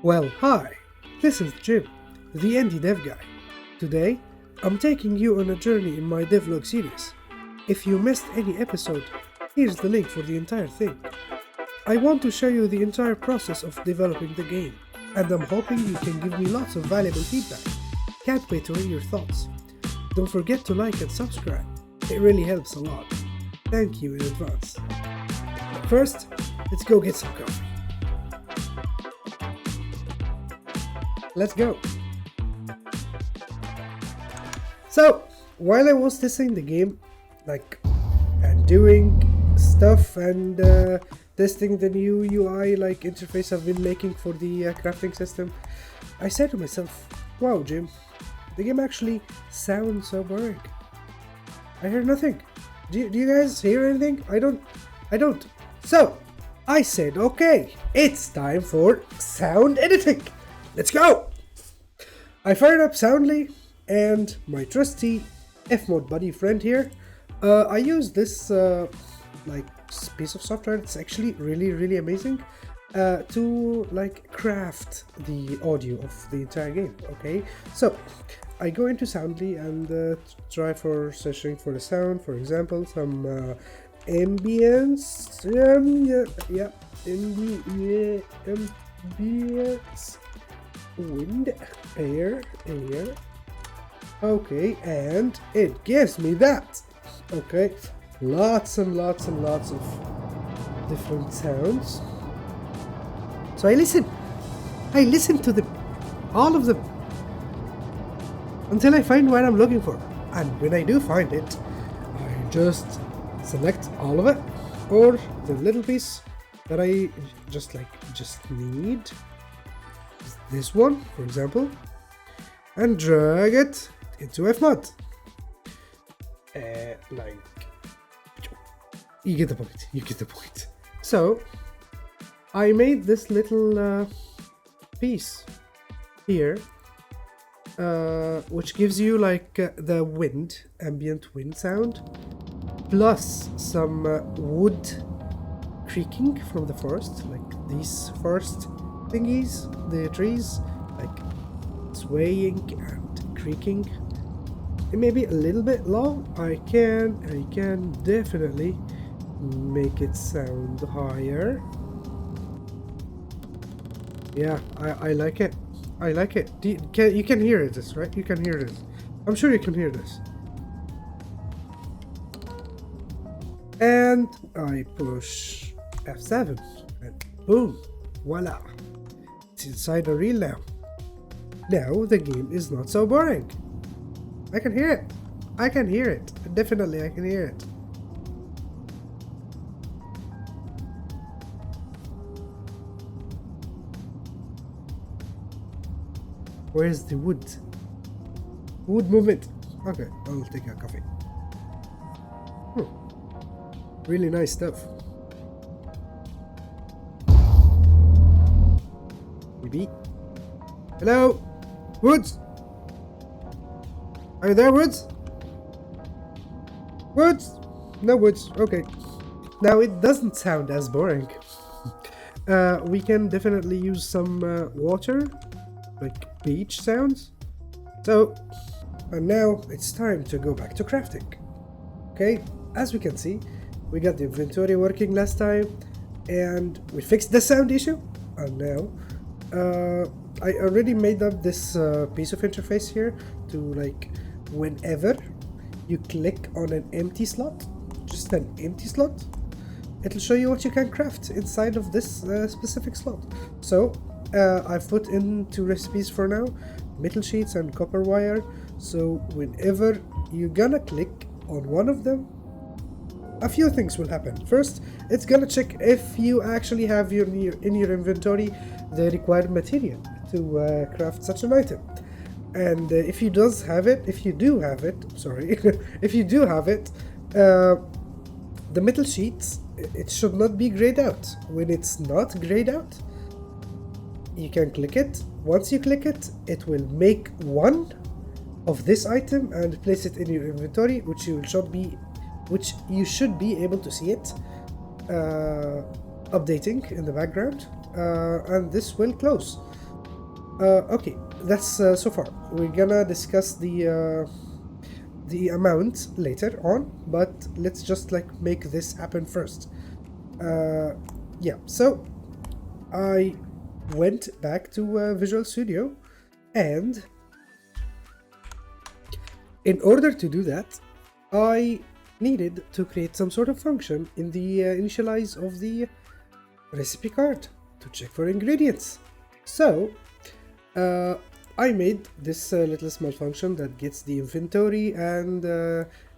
Well, hi, this is Jim, the indie dev guy. Today, I'm taking you on a journey in my Devlog series. If you missed any episode, here's the link for the entire thing. I want to show you the entire process of developing the game, and I'm hoping you can give me lots of valuable feedback. Can't wait to hear your thoughts. Don't forget to like and subscribe, it really helps a lot. Thank you in advance. But first, let's go get some coffee. Let's go. So, while I was testing the game, and doing stuff and testing the new UI interface I've been making for the crafting system, I said to myself, wow Jim, the game actually sounds so boring. I hear nothing. Do you guys hear anything? I don't. So, I said, okay, it's time for sound editing. Let's go! I fired up Soundly and my trusty Fmod buddy friend here. I use this piece of software. It's actually really amazing to craft the audio of the entire game. Okay, so I go into Soundly and try for searching for the sound. For example, some ambience. Ambience. Wind, air. Okay, and it gives me that. Okay, lots and lots of different sounds. So I listen to all of them until I find what I'm looking for. And when I do find it, I just select all of it, or the little piece that I just need. This one, for example, and drag it into Fmod. You get the point. So, I made this little piece here, which gives you the wind, ambient wind sound, plus some wood creaking from the forest, like these forest thingies, the trees, swaying and creaking. It may be a little bit low. I can definitely make it sound higher. Yeah, I like it. I like it. You can hear this, right? You can hear this. I'm sure you can hear this. And I push F7 and boom, voila. It's inside the reel now. Now the game is not so boring. I can hear it. Definitely I can hear it. Where's the wood? Wood movement. Okay, I'll take a coffee. Really nice stuff. Maybe. Hello? Woods? Are you there, Woods? Woods? No Woods. Okay. Now it doesn't sound as boring. We can definitely use some water, like beach sounds. So, and now it's time to go back to crafting. Okay, as we can see, we got the inventory working last time, and we fixed the sound issue. And now, I already made up this piece of interface here to whenever you click on an empty slot, just an empty slot, it'll show you what you can craft inside of this specific slot. So I've put in 2 recipes for now, metal sheets and copper wire. So whenever you're gonna click on one of them, a few things will happen. First, it's gonna check if you actually have in your inventory the required material to craft such an item. And if you do have it, the metal sheets, it should not be grayed out. When it's not grayed out, you can click it. Once you click it, it will make one of this item and place it in your inventory, which you should be able to see it updating in the background, and this will close. Okay, that's so far. We're gonna discuss the amount later on, but let's just like make this happen first. Yeah, so I went back to Visual Studio, and in order to do that, I needed to create some sort of function in the initialize of the recipe card to check for ingredients. So I made this little small function that gets the inventory, and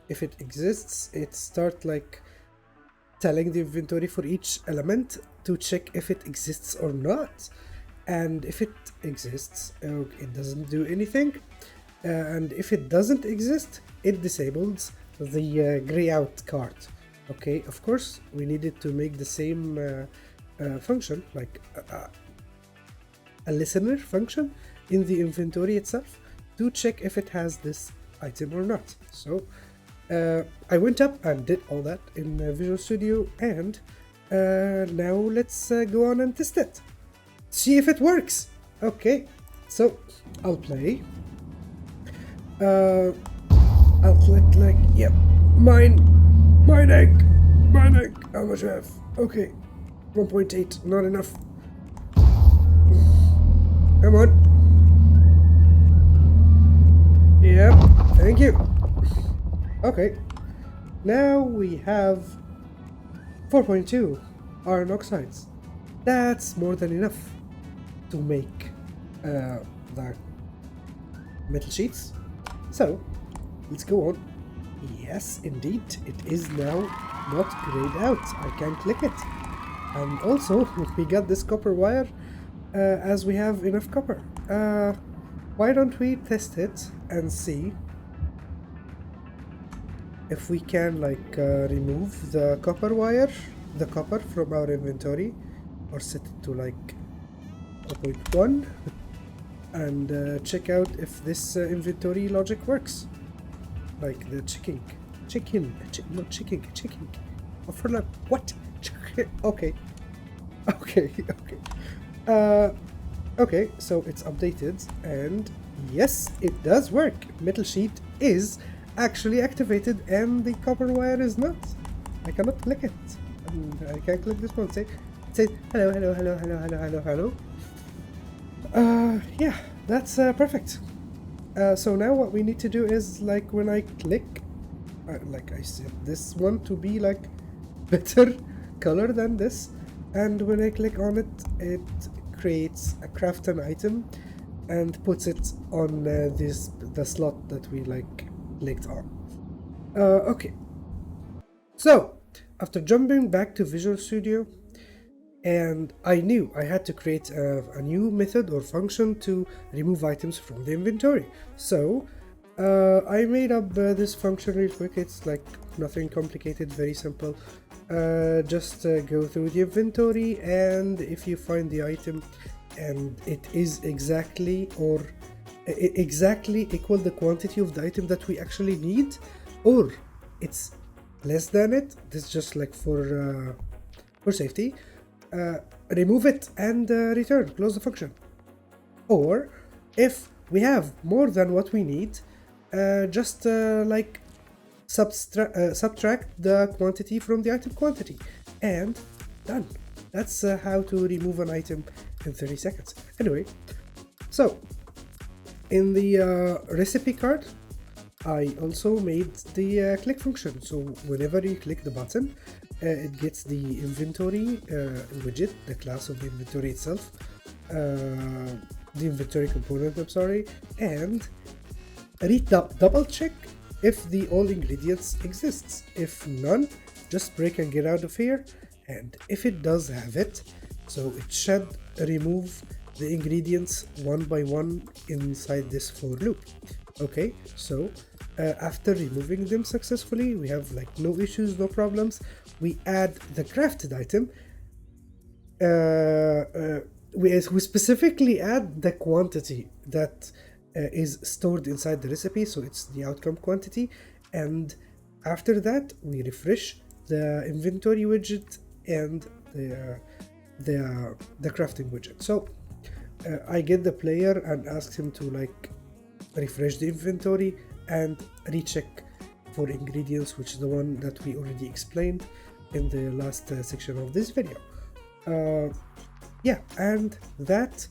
if it exists, it starts like telling the inventory for each element to check if it exists or not. And if it exists, it doesn't do anything. And if it doesn't exist, it disables the gray out card. Okay, of course, we needed to make the same function, like a listener function in the inventory itself to check if it has this item or not. So I went up and did all that in Visual Studio, and now let's go on and test it. See if it works. Okay, so I'll play. I'll click like, yep, mine egg. How much do I have? Okay, 1.8, not enough. Come on. Yep, thank you. Okay, now we have 4.2 iron oxides. That's more than enough to make the metal sheets. So let's go on. Yes, indeed, it is now not grayed out. I can click it. And also, we got this copper wire as we have enough copper. Why don't we test it and see if we can like remove the copper wire, the copper from our inventory, or set it to like 0.1 and check out if this inventory logic works. Like the chicken. For like what? Okay. Okay, so it's updated, and yes, it does work. Metal sheet is actually activated, and the copper wire is not. I cannot click it. And I can't click this one. It says hello. Yeah, that's perfect. So now what we need to do is, like, when I click, like I set this one to be like better color than this, and when I click on it, it creates a craft an item and puts it on the slot that we like clicked on. Okay, so after jumping back to Visual Studio, and I knew I had to create a new method or function to remove items from the inventory. So I made up this function real quick. It's like nothing complicated, very simple. Just go through the inventory, and if you find the item and it is exactly equal the quantity of the item that we actually need, or it's less than it, this is just like for safety, remove it and return, close the function. Or if we have more than what we need, just like subtract the quantity from the item quantity, and done. That's how to remove an item in 30 seconds. Anyway, so in the recipe card, I also made the click function. So whenever you click the button, it gets the inventory widget, the class of the inventory itself, the inventory component, I'm sorry, and double check if the all ingredients exists. If none, just break and get out of here. And if it does have it, so it should remove the ingredients one by one inside this for loop. Okay, so after removing them successfully, we have like no issues, no problems. We add the crafted item. We specifically add the quantity that is stored inside the recipe, so it's the outcome quantity. And after that, we refresh the inventory widget and the crafting widget. So I get the player and ask him to like refresh the inventory and recheck for ingredients, which is the one that we already explained in the last section of this video. Yeah, and that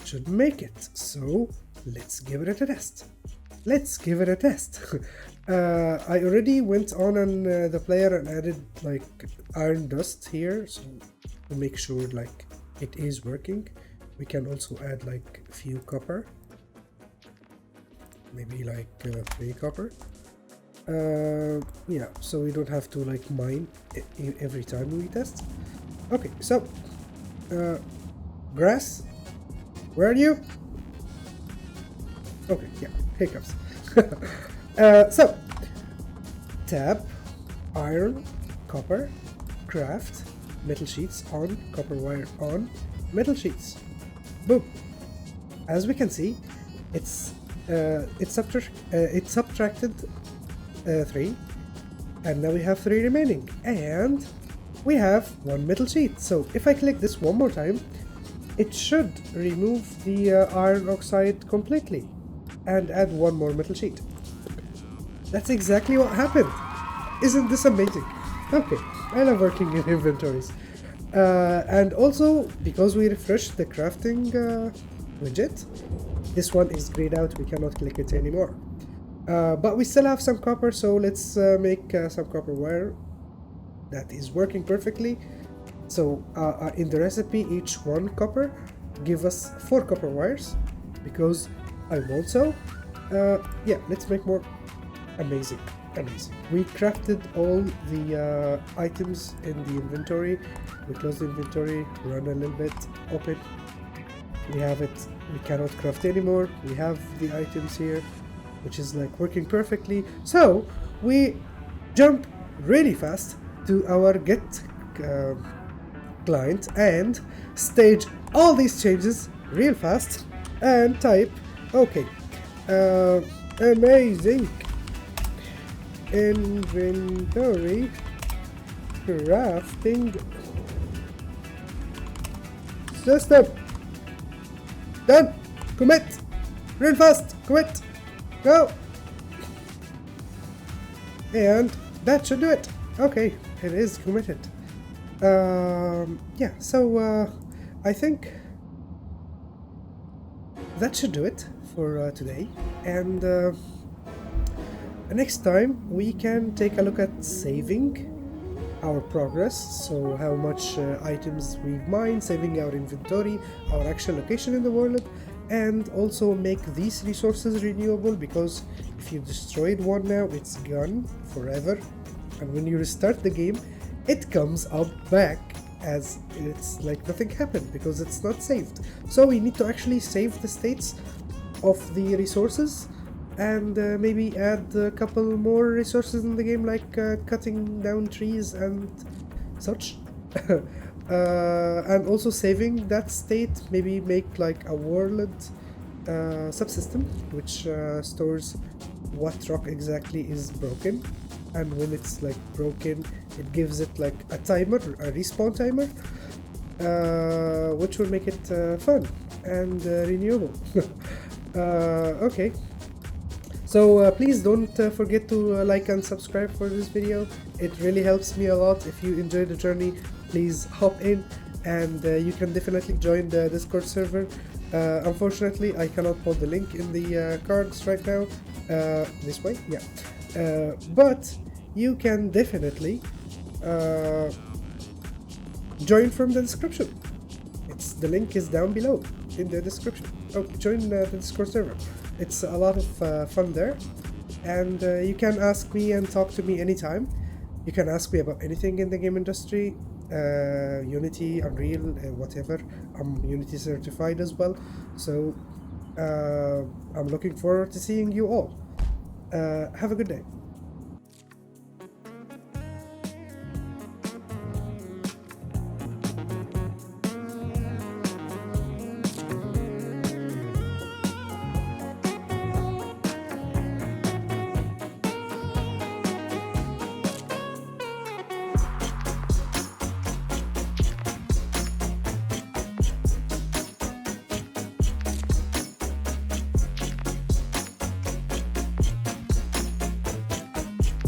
should make it. So let's give it a test. Let's give it a test. I already went on the player and added like iron dust here, so to make sure like it is working. We can also add like a few copper, maybe like 3 copper. Yeah, so we don't have to like mine every time we test. Okay, so grass, where are you? Okay, yeah, here comes. So tab, iron, copper, craft, metal sheets on, copper wire on, metal sheets. Boom. As we can see, it subtracted 3, and now we have 3 remaining, and we have 1 metal sheet. So if I click this one more time, it should remove the iron oxide completely and add 1 more metal sheet. That's exactly what happened. Isn't this amazing? Okay, I love working in inventories. And also, because we refreshed the crafting widget, this one is grayed out, we cannot click it anymore. But we still have some copper, so let's make some copper wire. That is working perfectly. So in the recipe, each 1 copper give us 4 copper wires, because I want so. Yeah, let's make more. Amazing, amazing. We crafted all the items in the inventory. We close the inventory, run a little bit, open. We have it. We cannot craft anymore. We have the items here, which is like working perfectly. So we jump really fast to our get client and stage all these changes real fast and type okay, amazing inventory crafting system done. Commit real fast, commit, go, and that should do it. Okay, it is committed. Yeah, so I think that should do it for today, and next time we can take a look at saving our progress, so how much items we've mined, saving our inventory, our actual location in the world, and also make these resources renewable, because if you destroyed one now, it's gone forever, and when you restart the game, it comes up back as it's like nothing happened, because it's not saved. So we need to actually save the states of the resources, and maybe add a couple more resources in the game, like cutting down trees and such. And also saving that state, maybe make like a world subsystem which stores what rock exactly is broken, and when it's like broken, it gives it like a timer, a respawn timer, which will make it fun and renewable. Okay, so please don't forget to like and subscribe for this video. It really helps me a lot. If you enjoyed the journey, please hop in, and you can definitely join the Discord server. Unfortunately, I cannot put the link in the cards right now. This way, yeah. But you can definitely join from the description. The link is down below in the description. Oh, join the Discord server. It's a lot of fun there, and you can ask me and talk to me anytime. You can ask me about anything in the game industry, Unity, Unreal, whatever. I'm Unity certified as well, so I'm looking forward to seeing you all. Have a good day.